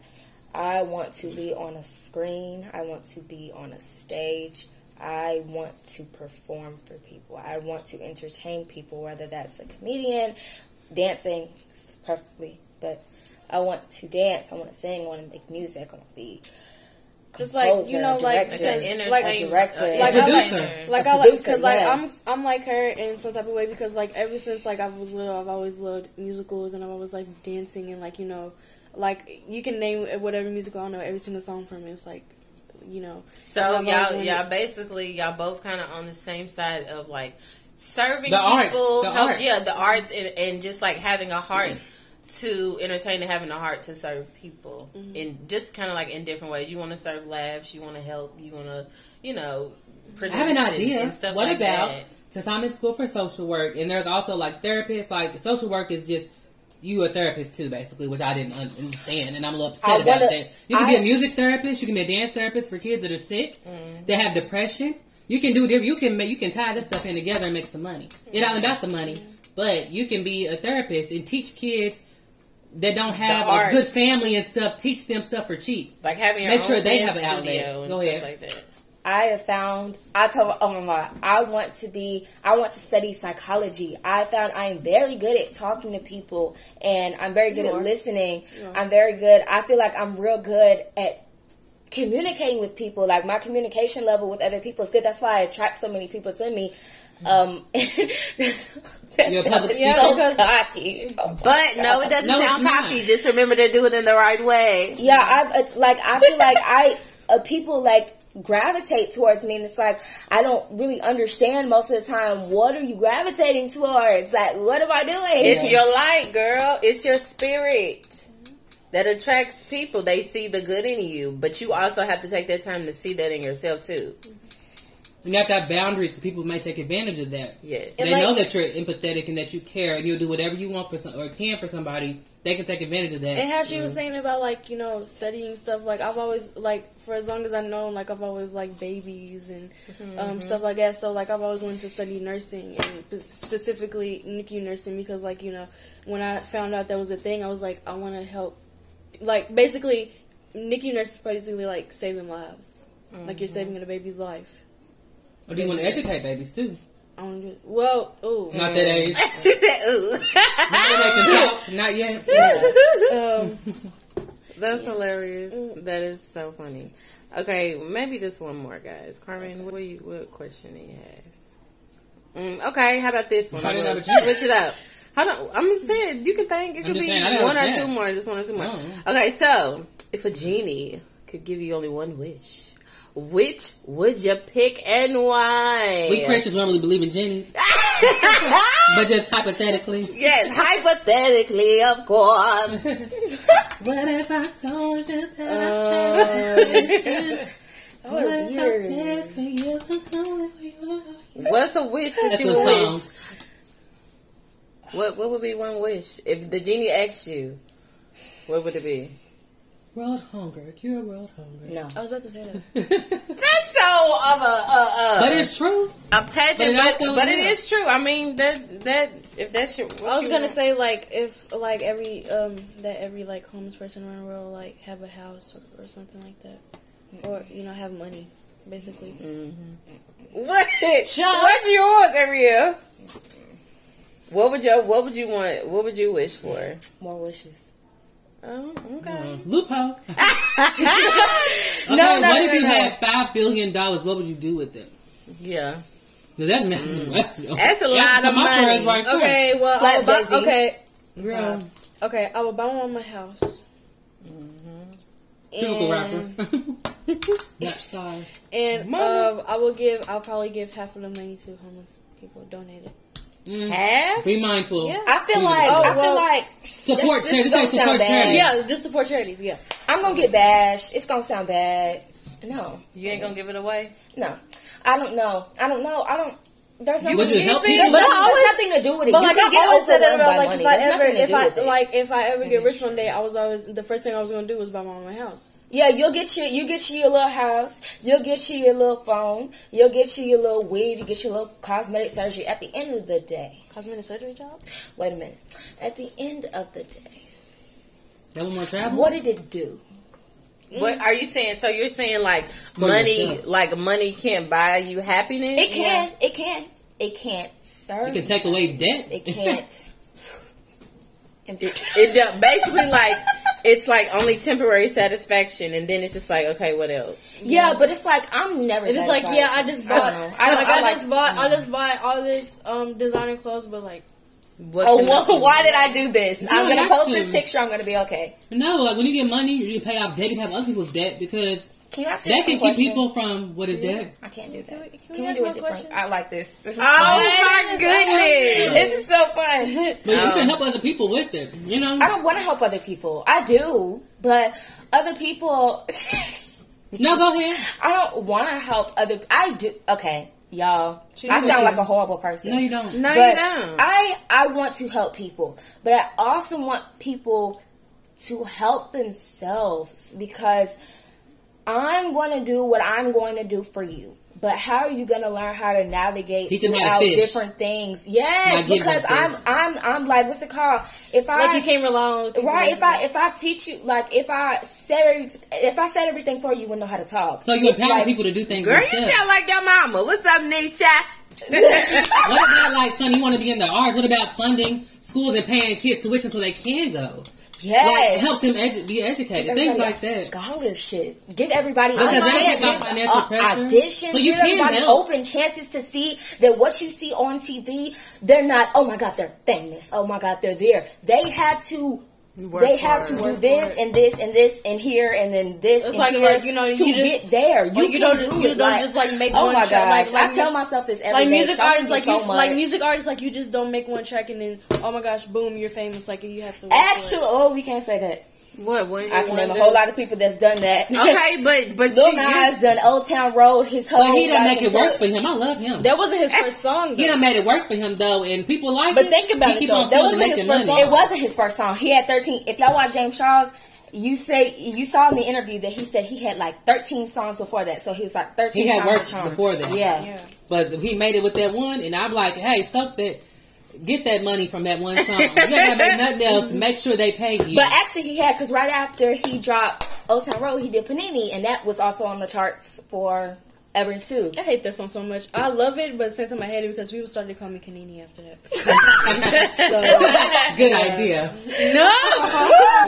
I want to be on a screen. I want to be on a stage. I want to perform for people. I want to entertain people, whether that's a comedian, dancing, perfectly. But I want to dance. I want to sing. I want to make music. I want to be Cause like, you know, like, a director, I'm like her in some type of way because like ever since like I was little, I've always loved musicals and I've always like dancing and like, you know, like you can name whatever musical, I don't know every single song from it. It's like, you know. So y'all basically y'all both kind of on the same side of like serving the people, arts. Yeah, the arts and just like having a heart to entertain and having a heart to serve people in just kind of like in different ways. You want to serve laughs, you want to help, you want to, you know, produce. I have an idea. And stuff what like about that. Since I'm in school for social work and there's also like therapists, like social work is just you a therapist too, basically, which I didn't understand, and I'm a little upset about that. You can be a music therapist, you can be a dance therapist for kids that are sick, that have depression. You can do you can tie this stuff in together and make some money. It's not about the money, but you can be a therapist and teach kids that don't have a good family and stuff. Teach them stuff for cheap. Like having make sure they have an outlet. Go ahead. Like that. I told oh my God, I want to study psychology. I found I am very good at talking to people and I'm very good at listening. I'm very good. I feel like I'm real good at communicating with people. Like my communication level with other people is good. That's why I attract so many people to me. You're a public so cocky. But no, it doesn't sound cocky. Just remember to do it in the right way. Yeah, I feel like people like gravitate towards me, and it's like I don't really understand most of the time. What are you gravitating towards? Like, what am I doing? It's your light, girl. It's your spirit that attracts people. They see the good in you, but you also have to take that time to see that in yourself too. You have to have boundaries because people may take advantage of that. Yes. They know that you're empathetic and that you care and you'll do whatever you want for or can for somebody. They can take advantage of that. And how she was saying about, like, you know, studying stuff, like, I've always, like, for as long as I've known, like, I've always liked babies and stuff like that. So, like, I've always wanted to study nursing and specifically NICU nursing because, like, you know, when I found out that was a thing, I was like, I want to help. Like, basically, NICU nurse is basically, like, saving lives. Like, you're saving a baby's life. Or do you want to educate babies, too? I don't do it. Well, ooh. Not that age. She said, ooh. Not yet. That's hilarious. That is so funny. Okay, maybe just one more, guys. Carmen, what question do you have? Okay, how about this one? Switch it up. Hold on. I'm just saying, you can think it could be one or two more. Just one or two more. Okay, so if a genie could give you only one wish, which would you pick and why? We Christians don't really believe in genies. But just hypothetically. Yes, hypothetically, of course. What if I told you that I you? What if I said for you to come with you? What's a wish that you wish? What would be one wish? If the genie asked you, what would it be? World hunger. Cure world hunger. No. I was about to say that. That's so of a But it's true. a pageant, but it is true. I mean that if that's your, I was gonna say like if like every like homeless person around the world like have a house or something like that, or have money, basically. Mm-hmm. What's yours, Ariel? What would you want? What would you wish for? More wishes. Oh, okay. Loophole. Okay, No, what if you had $5 billion? What would you do with it? Yeah. That's massive. That's a lot of money. Right there. Okay, well, Slap Jay-Z. Girl. Okay, I would buy my mama a house. Typical rapper. Rap star. And I'll probably give half of the money to homeless people. Donate it. Half? Be mindful. Yeah. I feel like Support this charities. don't Say support sound bad. charities. Yeah, just support charities. Yeah. I'm gonna get bashed. It's gonna sound bad. No. You ain't gonna give it away? No. I don't know. There's nothing. Would you help There's people? nothing to do with it. But You like can I get always said that overwhelmed about by like money. if I There's ever nothing to do with it. if I ever get rich one day, I was always the first thing I was gonna do was buy my mama a house. Yeah, you get you your little house, you'll get you your little phone, you'll get you your little weave, you get your little cosmetic surgery. At the end of the day, Cosmetic surgery job? wait a minute. At the end of the day, That one more travel? what did it do? What are you saying? So you're saying like For money, yourself. like money can't buy you happiness? It can, it can't serve. You can take away debt. It can't. It does, basically like it's like only temporary satisfaction, and then it's just like, okay, what else? Yeah, but it's like I'm never. It's just like satisfied. I just bought. I I just buy all this designer clothes, but like. What Oh, can well, why did I do this? You I'm don't gonna have post to. this picture. I'm gonna be okay. No, like when you get money, you pay off debt. You pay off other people's debt because Can you ask me that a can keep question? people from what is debt. I can't do that. Can Can we we do ask it more different? questions? I like this. This is Oh fun. my goodness! This is so fun. But you can help other people with it. You know. I don't want to help other people. I do, but other people. No, go ahead. I don't want to help other. I do. Okay, y'all. I sound like a horrible person. No, you don't. No, But you don't. I want to help people, but I also want people to help themselves because I'm going to do what I'm going to do for you. But how are you going to learn how to navigate Teach them how to throughout fish. different things? Yes, Not give them because fish. I'm like, what's it called? If I Like you can't rely on other people. right, if I teach you, like if I said everything for you, you wouldn't know how to talk. So you If, empower like, people to do things Girl, you themselves. sound like your mama. What's up, Nisha? What about like funding? You want to be in the arts? What about funding schools and paying kids tuition so they can go? Yes. Like help them be educated. Things like that. Scholarship. Give everybody Because a they chance. take off financial pressure. Audition. So you give can everybody help. open chances to see that what you see on TV, they're not, oh my God, they're famous. Oh my God, they're there. They had to do this and this and this and here and then this It's and like- here like, you know, to you just- get there. You you can don't- do you it. don't just, like, make oh one my track, gosh. like I tell myself this every Like day. music Thank artists, you like so you, much. like music artists, like you just don't make one track and then oh my gosh, boom, you're famous. Like you have to. work for it. Actually, oh, we can't say that. What? When I can name a whole lot of people that's done that. Okay, but Lil you, Nas done Old Town Road. His whole. But he done make it goddamn work for him. I love him. That wasn't his first song. He Though. done made it work for him though, and people like But it. think about he it, keep though. on That still wasn't his making first money. song. It wasn't his first song. He had 13. If y'all watch James Charles, you saw in the interview that he said he had like 13 songs before that. So he was like 13. He had songs worked charm. before that. Yeah. But he made it with that one, and I'm like, hey, fuck that. Get that money from that one song. You ain't gotta make nothing else. Make sure they pay you. But actually, he had because right after he dropped Old Town Road, he did Panini, and that was also on the charts for ever too. I hate that song so much. I love it, but at the same time I hate it because people started calling me Kanini after that. So, Good idea. no.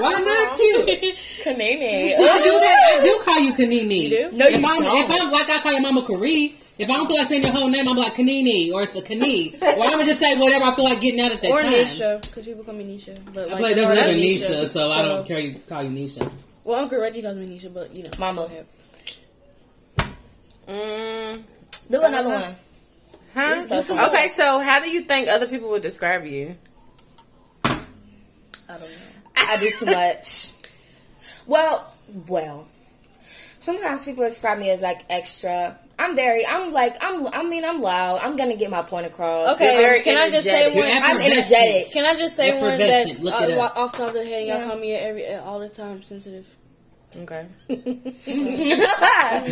Why not? Cute. Panini. I do that. I do call you Kanini. You do? No, you don't. If I'm like I call your mama Karee, if I don't feel like saying your whole name, I'm like Kanini or it's a Kani. Or I'm gonna just say whatever I feel like getting out at that or time. Nisha, because people call me Nisha. But I like, play doesn't have a Nisha, Nisha, so I don't care. You call you Nisha. Well, Uncle Reggie calls me Nisha, but you know. Mama. Do another one. Huh? Okay, so how do you think other people would describe you? I don't know. I do too much. Well. Sometimes people describe me as like extra. I'm loud. I'm gonna get my point across. Okay, can I just say one? I'm energetic. Can I just say one that's off the top of the head? Y'all call me all the time sensitive. Okay.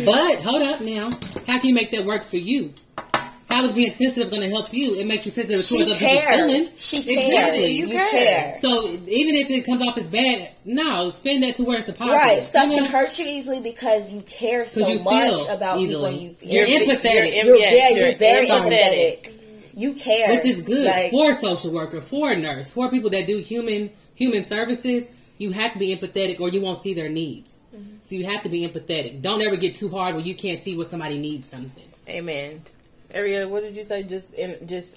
But hold up now. How can you make that work for you? How is being sensitive going to help you? It makes you sensitive towards other people's feelings. She cares. Exactly. You care. So even if it comes off as bad, no, spend that to where it's a positive. Right. Stuff can hurt you easily because you care so much about easily. people. You're empathetic. You're very empathetic. You care. Which is good for a social worker, for a nurse, for people that do human services. You have to be empathetic or you won't see their needs. Mm-hmm. So you have to be empathetic. Don't ever get too hard when you can't see where somebody needs something. Amen. Ariel, what did you say? Just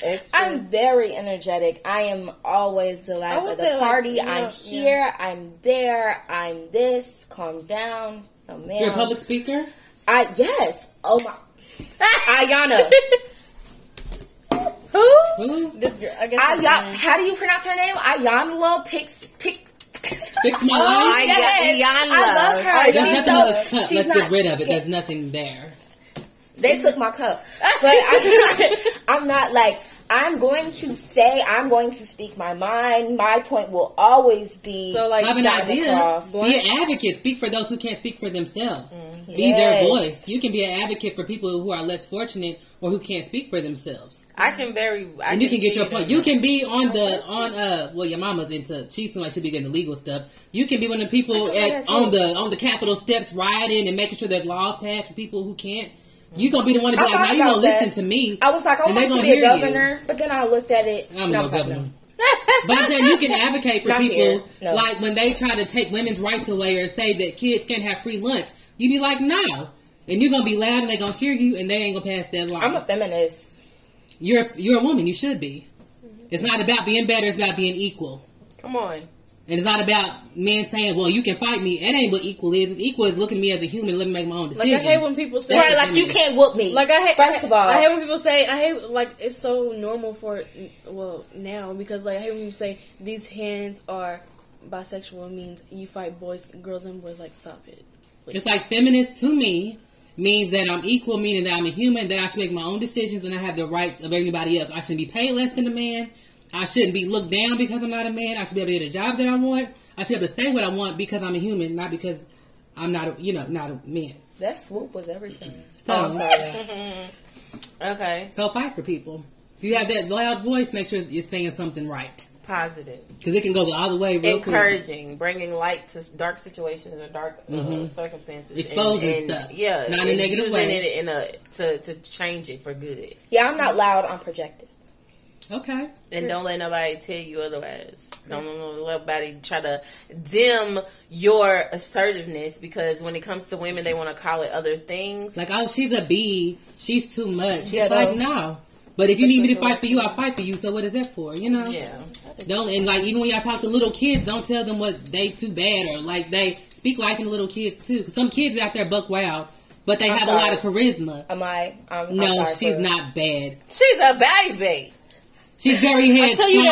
extra? I'm very energetic. I am always the life of the party. I'm here. I'm there. I'm this. Calm down. Oh, man. You're a public speaker? Yes. Oh, my. Ayana. Who? This girl. I guess. How do you pronounce her name? Ayana Fix my life? Yes. I love her. There's nothing on this cup. Let's get rid of it. There's nothing there. They took my cup. But I'm not like, I'm going to speak my mind. My point will always be have an idea. Be an advocate. Speak for those who can't speak for themselves. Mm-hmm. Be their voice. You can be an advocate for people who are less fortunate or who can't speak for themselves. And you can get your point. You can be your mama's into, she seems like she'll be getting legal stuff. You can be one of the people on the Capitol steps rioting and making sure there's laws passed for people who can't. You're going to be the one to be like, now you don't listen to me. I was like, I want to be a governor. But then I looked at it. I'm no governor. But I'm saying you can advocate for people. Like when they try to take women's rights away or say that kids can't have free lunch. You be like, no. And you're going to be loud and they're going to hear you and they ain't going to pass that law. I'm a feminist. You're a woman. You should be. It's not about being better. It's about being equal. Come on. And it's not about men saying, well, you can fight me. It ain't what equal is. Equal is looking at me as a human, let me make my own decisions. Like, I hate when people say... Right, like, you can't whoop me. Like, First of all. I hate when people say... it's so normal for... Well, now, because, I hate when people say, these hands are bisexual, means you fight girls and boys. Like, stop it. It's like feminist to me means that I'm equal, meaning that I'm a human, that I should make my own decisions and I have the rights of everybody else. I shouldn't be paid less than a man. I shouldn't be looked down because I'm not a man. I should be able to get a job that I want. I should be able to say what I want because I'm a human, not because I'm not a man. That swoop was everything. So, I'm sorry. Okay. So fight for people. If you have that loud voice, make sure you're saying something right. Positive. Because it can go the other way real quick. Encouraging, bringing light to dark situations and dark circumstances. Exposing stuff. Yeah. Not in a negative way. Using it to change it for good. Yeah, I'm not loud. I'm projective. Okay. And don't let nobody tell you otherwise. Don't let nobody try to dim your assertiveness because when it comes to women, they want to call it other things. Like, oh, she's a B. She's too much. She's like, no. But if you need me to fight for you, I'll fight for you. So what is that for? Yeah. Don't, and like, even when y'all talk to little kids, don't tell them what they too bad or like they speak life into little kids too. Cause some kids out there buck wild, but they have a lot of charisma. I'm sorry she's not bad. She's a baby. She's very headstrong.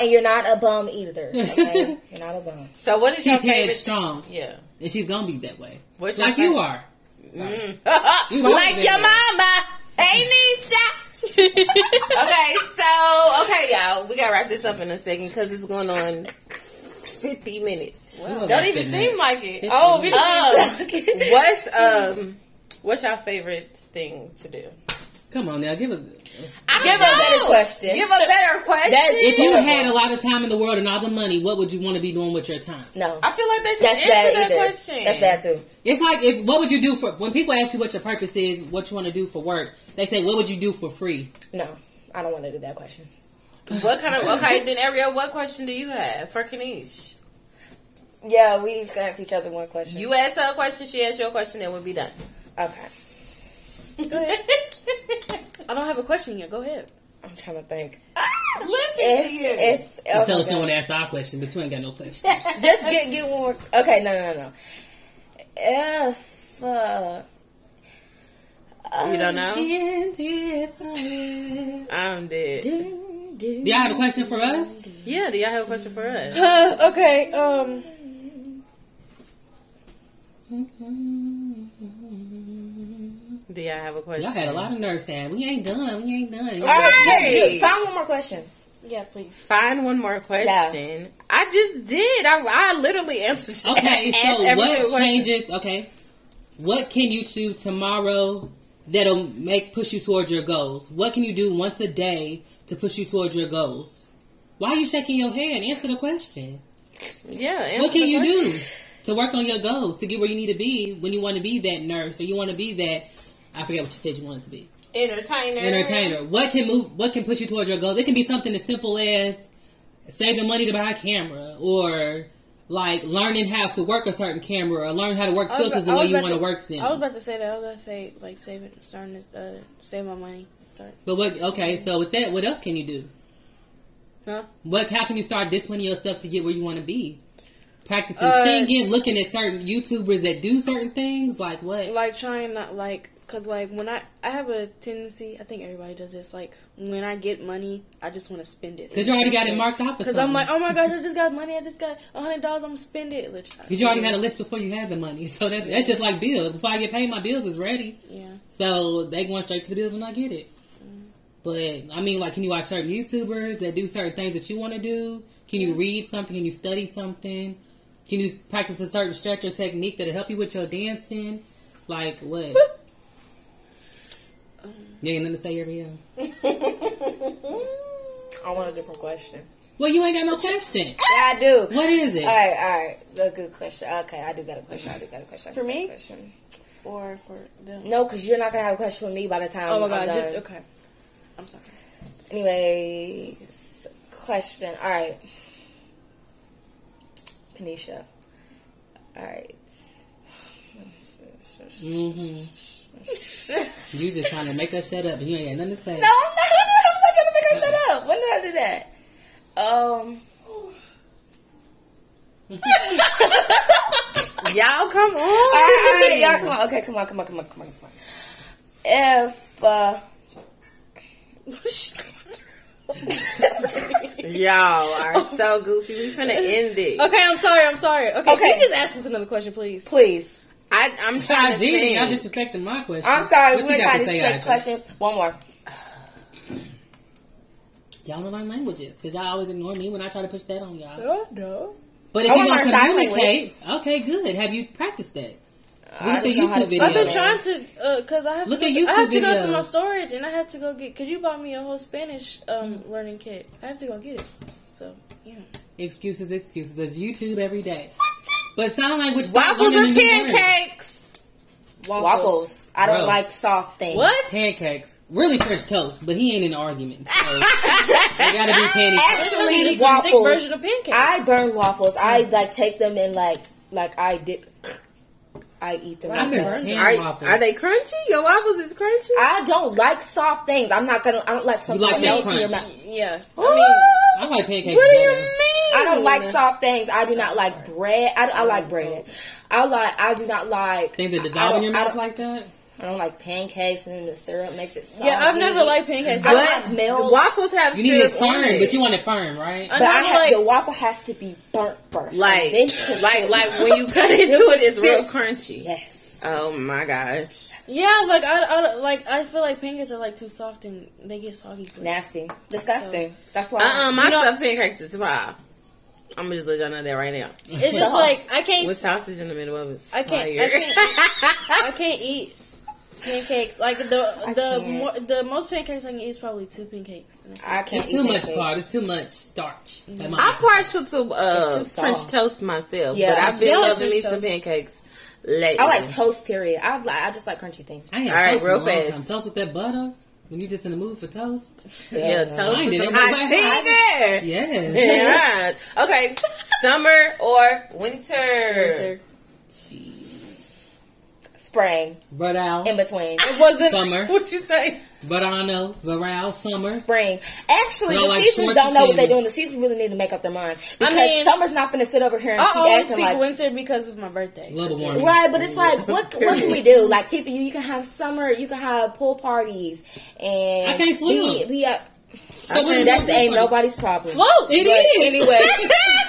And you're not a bum either. Okay? You're not a bum. So what is your favorite? She's headstrong. Yeah. And she's going to be that way. What's like you are. Like your mama. Hey, Nisha. Okay, y'all. We got to wrap this up in a second because it's going on 50 minutes. Wow. Don't even seem like it. What's your favorite thing to do? Come on now, give us... Give a better question. If you had a lot of time in the world and all the money, what would you want to be doing with your time? No. I feel like that's bad that question. That's bad too. It's like, what would you do for... When people ask you what your purpose is, what you want to do for work, they say, what would you do for free? No, I don't want to do that question. What kind of... Okay, then Ariel, what question do you have for Kanish? Yeah, we each gonna ask each other one question. You ask her a question, she asks your question, then we'll be done. Okay. Go ahead. I don't have a question yet. Go ahead. I'm trying to think. Listen to you. Tell us you want to ask our question, but you ain't got no question. Just get one more. Okay, no. If You don't know? Indifferent. I'm dead. Do y'all have a question for us? Yeah, do y'all have a question for us? Okay. Do y'all have a question? Y'all had a lot of nerves saying, we ain't done. All right, find one more question. Yeah, please. Find one more question. Yeah. I just did. I literally answered. Okay, so what changes? Okay, what can you do tomorrow that'll push you towards your goals? What can you do once a day to push you towards your goals? Why are you shaking your head? Answer the question. Yeah. What can you do to work on your goals to get where you need to be when you want to be that nurse or you want to be that? I forget what you said you wanted to be. Entertainer. What can push you towards your goals? It can be something as simple as saving money to buy a camera, or like learning how to work a certain camera, or learn how to work filters the way you want to work them. I was about to say that. I was going to say like save my money. But so with that, what else can you do? Huh? How can you start disciplining yourself to get where you want to be? Practicing singing, looking at certain YouTubers that do certain things, like what? Like trying not like. Because, like, when I have a tendency, I think everybody does this, like, when I get money, I just want to spend it. Because you already got it marked off. Because I'm like, oh my gosh, I just got money, I just got $100, I'm going to spend it. Because you already had a list before you had the money. So that's just like bills. Before I get paid, my bills is ready. Yeah. So they going straight to the bills when I get it. But, I mean, like, can you watch certain YouTubers that do certain things that you want to do? Can you read something? Can you study something? Can you practice a certain stretch or technique that'll help you with your dancing? Like, what? You ain't nothing to say, Ariel. I want a different question. Well, you ain't got no question. Yeah, I do. What is it? All right. A good question. Okay, I do got a question. For me? Or for them? No, because you're not going to have a question for me by the time Oh, my God. I'm done. Okay. I'm sorry. Anyways, question. All right. Kanisha. All right. You just trying to make us shut up and you ain't got nothing to say. No, I'm not. How was I trying to make her shut up? When did I do that? Y'all come on. All right, y'all come on. Okay, come on. If What's she going through? Y'all are so goofy. We finna end it. Okay, I'm sorry. Okay. Can you just ask us another question, please? Please. I'm trying to think. I disrespected my question. I'm sorry. What We're trying to disrespect question. One more. Y'all don't learn languages because y'all always ignore me when I try to push that on y'all. No. But if you don't communicate, okay, good. Have you practiced that? Look at YouTube videos. I've been trying to, because I have to go to my storage and I have to go get, because you bought me a whole Spanish learning kit. I have to go get it. So, yeah. Excuses. There's YouTube every day. But sign language. Waffles or pancakes? Waffles. I don't like soft things. What? Pancakes. Really French toast, but he ain't in the argument. So they gotta be pancakes. Actually, waffles. Version of pancakes. I burn waffles. I take them and I eat them. Are they crunchy? Your waffles is crunchy? I don't like soft things. I don't like something that melts in your mouth. Yeah. I like pancakes. What do you mean? I don't like soft things. I do not like bread. I like bread. I do not like things that dissolve in your mouth like that. I don't like pancakes and then the syrup makes it soggy. Yeah, I've never liked pancakes. I like milk. Waffles have you need it firm, but you want it firm, right? But the waffle has to be burnt first. Like when you cut into it, it's real crunchy. Yes. Oh my gosh. Yeah, I feel like pancakes are too soft and they get soggy. Nasty, disgusting. That's why. My stuffed pancakes is wild. I'm gonna just let y'all know that right now. It's just I can't. With sausage in the middle of it. I can't eat pancakes. Like the most pancakes I can eat is probably 2 pancakes. I can't. It's too much carb. It's too much starch. I'm partial to French toast myself, but I've been loving me some pancakes lately. I like toast. Period. I just like crunchy things. All right, real fast. Toast with that butter. When you just in the mood for toast. Yeah, toast with some hot tea there. Yes. Yeah. Okay. Summer or winter? Spring. But out. In between. It wasn't. Summer. What'd you say? But I don't know. Varel, summer. Spring. Actually, No, the like seasons shorts don't know and what they're sandals. doing. The seasons really need to make up their minds. Because mean, summer's not going to sit over here and I keep always acting speak like... winter because of my birthday. Global warming. Right, but it's like, what can we do? Like, people, you can have summer, you can have pool parties, and... I can't swim. That's ain't nobody's problem. Float! It But is. anyway.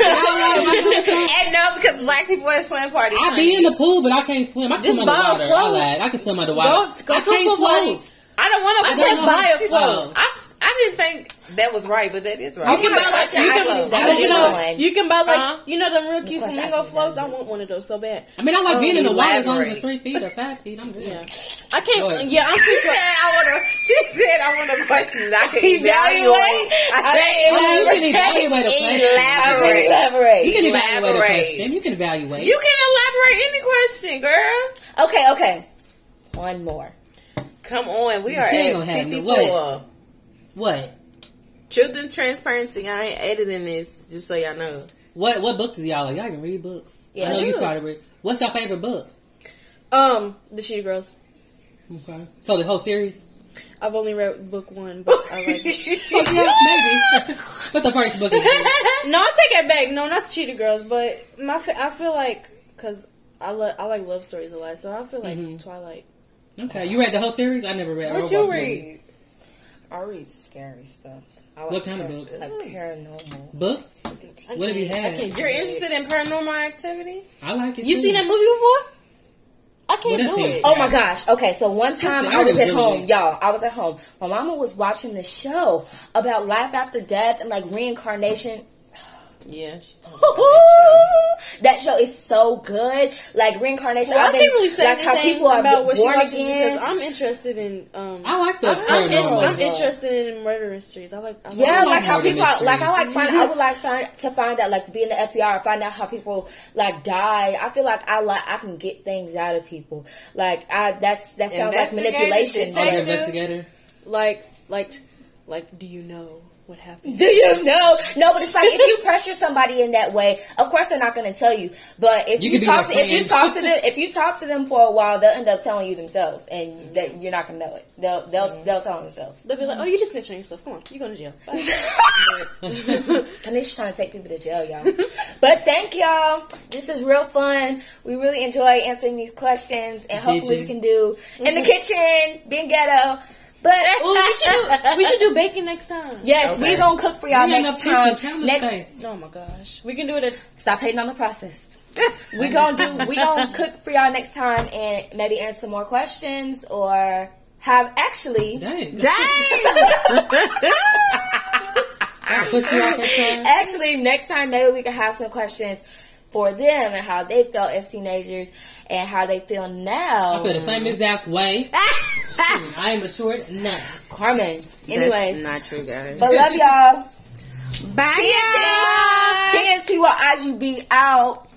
And no, because black people at swim parties. I be in the pool, but I can't swim. I can Just swim under buy a water. float. I lied. I can swim under water. Go I to a can't pool party. float. I don't want I to don't know buy how a to float. float. I didn't think that was right, but that is right. You can buy like you can buy like Uh-huh. you know them real cute question, flamingo I think floats. that I want one of those so bad. I mean, I like being in the water as long as it's elaborate. 3 feet or 5 feet. I'm good. Yeah, I can't. Go ahead. Yeah, I'm She too said sure. She said I want a question that I can evaluate. I You said can evaluate a question. elaborate. Elaborate. You can evaluate a Elaborate. question. You can evaluate. You can elaborate any question, girl. Okay. One more. Come on, we are She ain't at gonna have no 54. What? Truth and transparency. I ain't editing this, just so y'all know. What books do y'all like? Y'all can read books. Yeah, I know I you do. started reading. What's your favorite book? The Cheetah Girls. Okay. So the whole series? I've only read book one, but I like it. Oh, yeah, maybe. But the first book is good. No, I take it back. No, not the Cheetah Girls, but I feel like because I like love stories a lot, so I feel like Twilight. Okay. You read the whole series? I never read. What you read? I read scary stuff. I What kind of books? Like paranormal. Books? What have you had? You're interested in paranormal activity? I like it. You too. seen that movie before? I can't Well, that do seems it. Oh my gosh. Okay, so one time I I was heard at it was home. really good. Y'all, I was at home. My mama was watching this show about life after death and like reincarnation. Yeah. That show is so good. Like reincarnation. Well, I I've been, can't really say like how anything people are about what she born watches again. because I'm interested in. I like the I'm paranormal. interested in murder mysteries. I like Yeah, like how murder people like I mysteries. find to find out, like to be in the FBI or find out how people like die. I feel like I can get things out of people. Like that sounds like manipulation. Are you an but- investigator? like. Do you know what happened? Do you know? No, but it's like if you pressure somebody in that way, of course they're not going to tell you. But if You you could be talk their if you talk to them for a while, they'll end up telling you themselves, and that you're not going to know it. They'll tell themselves. They'll be like, "Oh, you just snitching on yourself. Come on, you going to jail." Bye. And they're just trying to take people to jail, y'all. But thank y'all. This is real fun. We really enjoy answering these questions, and hopefully we can do in the kitchen, being ghetto. But Ooh, we should do bacon next time. yes, Okay. we gonna cook for y'all We ain't next enough time. kitchen, Next, space. Oh my gosh, we can do it at. stop hating on the process. We gonna cook for y'all next time and maybe answer some more questions or have actually Dang. Push you off that time. actually next time maybe we can have some questions for them and how they felt as teenagers and how they feel now. I feel the same exact way. I ain't matured enough. Carmen. Anyways, That's not true, guys. but love y'all. Bye, y'all. TNT will IGB out.